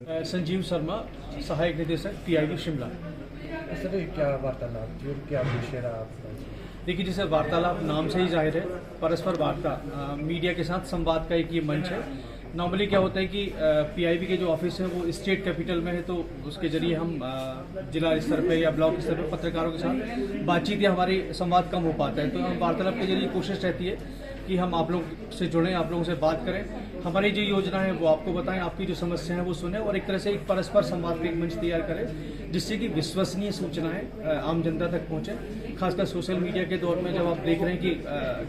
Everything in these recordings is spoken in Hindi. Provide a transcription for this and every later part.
संजीव शर्मा, सहायक निदेशक पीआईबी शिमला। सर क्या वार्तालाप थी और क्या विषय रहा आपका? देखिए, जैसे वार्तालाप नाम से ही जाहिर है, परस्पर वार्ता मीडिया के साथ संवाद का एक ये मंच है। नॉर्मली क्या होता है कि पीआईबी के जो ऑफिस है वो स्टेट कैपिटल में है, तो उसके जरिए हम जिला स्तर पे या ब्लॉक स्तर पे पत्रकारों के साथ बातचीत या हमारी संवाद कम हो पाता है। तो हम वार्तालाप के जरिए कोशिश रहती है कि हम आप लोग से जुड़ें, आप लोगों से बात करें, हमारी जो योजना है वो आपको बताएं, आपकी जो समस्या है वो सुने और एक तरह से एक परस्पर संवाद का एक मंच तैयार करें जिससे कि विश्वसनीय सूचनाएं आम जनता तक पहुंचे। खासकर सोशल मीडिया के दौर में जब आप देख रहे हैं कि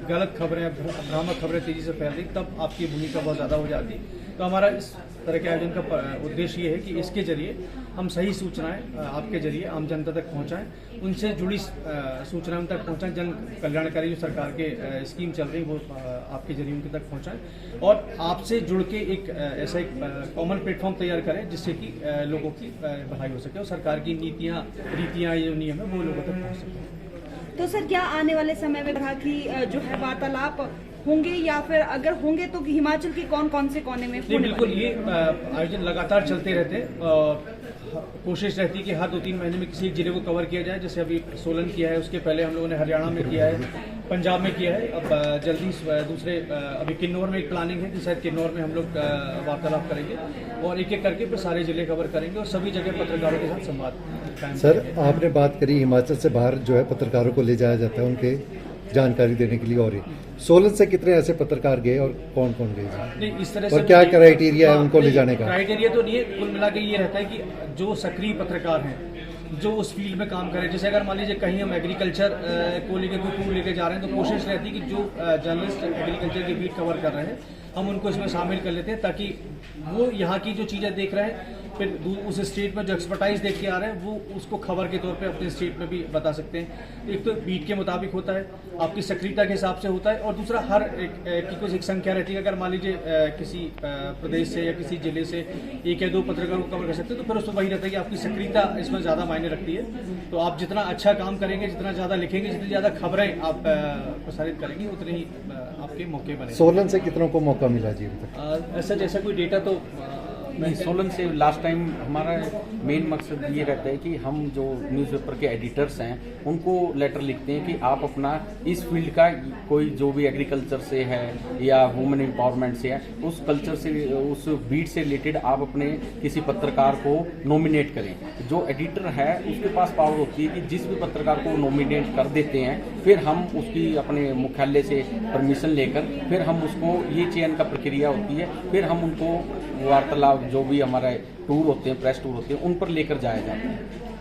गलत खबरें, भ्रामक खबरें तेजी से फैल रही, तब आपकी भूमिका बहुत ज़्यादा हो जाती है। तो हमारा इस तरह के आयोजन का उद्देश्य ये है कि इसके जरिए हम सही सूचनाएं आपके जरिए आम जनता तक पहुंचाएं, उनसे जुड़ी सूचनाएं उन तक पहुंचाएं, जन कल्याणकारी जो सरकार के स्कीम चल रही वो आपके जरिए उनके तक पहुंचाएं और आपसे जुड़ के एक ऐसा एक कॉमन प्लेटफॉर्म तैयार करें जिससे कि लोगों की भलाई हो सके और सरकार की नीतियाँ, रीतियाँ, जो नियम है वो लोगों तक पहुँच सके। तो सर, क्या आने वाले समय में तरह की जो है वार्तालाप होंगे या फिर अगर होंगे तो हिमाचल के कौन कौन से कोने में होने बिल्कुल, वाले? ये आयोजन लगातार चलते रहते हैं। कोशिश रहती है कि हर 2-3 महीने में किसी एक जिले को कवर किया जाए। जैसे अभी सोलन किया है, उसके पहले हम लोगों ने हरियाणा में किया है, पंजाब में किया है, अब जल्दी दूसरे अभी किन्नौर में एक प्लानिंग है कि शायद किन्नौर में हम लोग वार्तालाप करेंगे और एक एक करके फिर सारे जिले कवर करेंगे और सभी जगह पत्रकारों के साथ संवाद कायम सर, करेंगे। आपने बात करी हिमाचल से बाहर जो है पत्रकारों को ले जाया जाता है उनके जानकारी देने के लिए, और ये सोलन से कितने ऐसे पत्रकार गए और कौन कौन गए? नहीं, इस तरह और से क्या क्राइटेरिया है उनको ले नहीं, जाने का? क्राइटेरिया तो नहीं है, कुल मिला के ये रहता है कि जो सक्रिय पत्रकार हैं, जो उस फील्ड में काम करें, जैसे अगर मान लीजिए कहीं हम एग्रीकल्चर को लेकर कोई टूर लेके जा रहे हैं तो कोशिश रहती है कि जो जर्नलिस्ट एग्रीकल्चर के बीट कवर कर रहे हैं हम उनको इसमें शामिल कर लेते हैं, ताकि वो यहाँ की जो चीज़ें देख रहे हैं फिर उस स्टेट में जो एक्सपर्टाइज देख के आ रहे हैं वो उसको खबर के तौर पे अपने स्टेट में भी बता सकते हैं। एक तो बीट के मुताबिक होता है, आपकी सक्रियता के हिसाब से होता है, और दूसरा हर एक की कुछ एक संख्या रहती है। अगर मान लीजिए किसी प्रदेश से या किसी जिले से 1 या 2 पत्रकारों को कवर कर सकते हैं तो फिर उसमें वही रहता है कि आपकी सक्रियता इसमें ज़्यादा मायने रखती है। तो आप जितना अच्छा काम करेंगे, जितना ज़्यादा लिखेंगे, जितनी ज़्यादा खबरें आप प्रसारित करेंगे, उतने ही आपके मौके बने। सोलन से कितनों को मौका मिला जी अभी तक? ऐसा जैसा कोई डेटा तो नहीं, सोलन से लास्ट टाइम हमारा मेन मकसद ये रहता है कि हम जो न्यूज़पेपर के एडिटर्स हैं उनको लेटर लिखते हैं कि आप अपना इस फील्ड का कोई जो भी एग्रीकल्चर से है या वुमेन एम्पावरमेंट से है, उस कल्चर से, उस बीट से रिलेटेड आप अपने किसी पत्रकार को नॉमिनेट करें। जो एडिटर है उसके पास पावर होती है कि जिस भी पत्रकार को नॉमिनेट कर देते हैं फिर हम उसकी अपने मुख्यालय से परमिशन लेकर फिर हम उसको, ये चयन का प्रक्रिया होती है, फिर हम उनको वार्तालाप जो भी हमारे टूर होते हैं, प्रेस टूर होते हैं, उन पर लेकर जाया जाता है।